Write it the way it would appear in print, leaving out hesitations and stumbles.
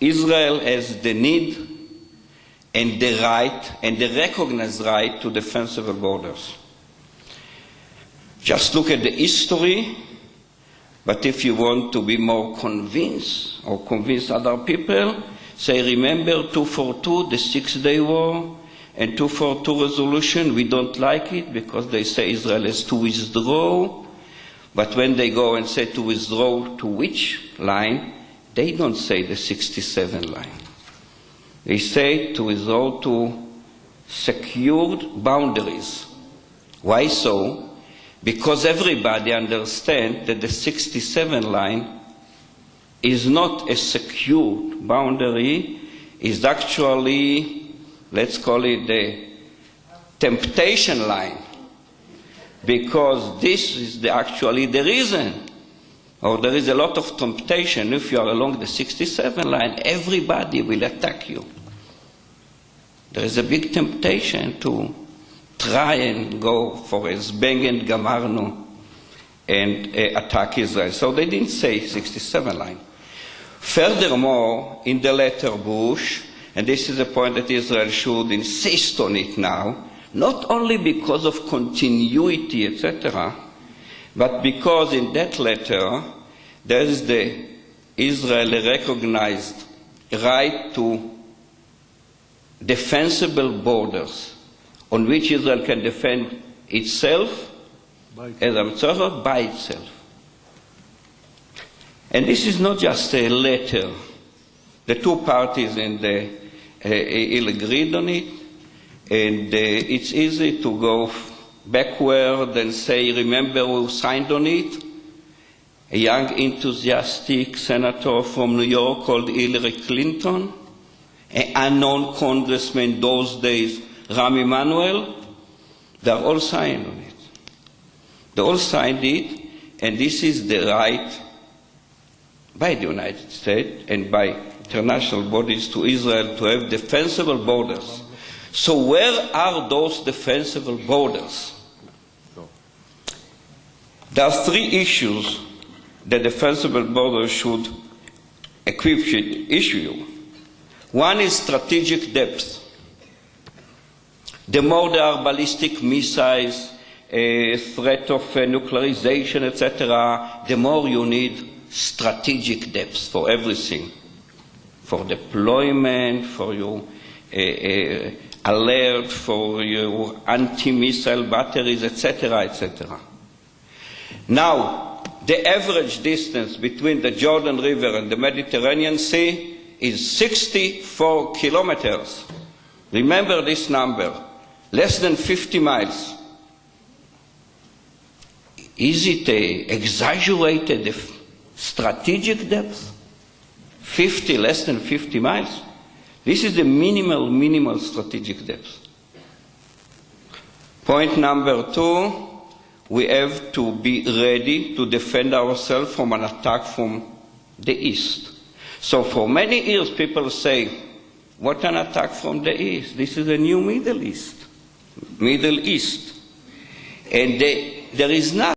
Israel has the need and the right and the recognized right to defensible borders. Just look at the history, but if you want to be more convinced or convince other people, say, remember 242, the Six-Day War, and 242 resolution, we don't like it because they say Israel has to withdraw. But when they go and say to withdraw to which line, they don't say the 67 line. They say to withdraw to secured boundaries. Why so? Because everybody understands that the 67 line is not a secured boundary, is actually, let's call it the temptation line. Because this is actually the reason, or there is a lot of temptation. If you are along the 67 line, everybody will attack you. There is a big temptation to try and go for a zbeng and gamarnu and attack Israel. So they didn't say 67 line. Furthermore, in the letter Bush, and this is a point that Israel should insist on it now, not only because of continuity, etc., but because in that letter there is the Israeli recognized right to defensible borders on which Israel can defend itself as a mitzvah by itself. And this is not just a letter. The two parties in the agreed on it, and it's easy to go backward and say, remember who signed on it? A young enthusiastic senator from New York called Hillary Clinton, an unknown congressman those days, Rahm Emanuel. They are all signed on it. They all signed it, and this is the right by the United States and by international bodies to Israel to have defensible borders. So where are those defensible borders? There are three issues that defensible borders should issue. One is strategic depth. The more there are ballistic missiles, threat of nuclearization, etc., the more you need strategic depth for everything, for deployment, for your alert, for your anti-missile batteries, etc., etc. Now, the average distance between the Jordan River and the Mediterranean Sea is 64 kilometers. Remember this number, less than 50 miles. Is it an exaggerated strategic depth? 50, less than 50 miles? This is the minimal strategic depth. Point number two, we have to be ready to defend ourselves from an attack from the east. So for many years people say, what an attack from the east? This is a new Middle East. And there is not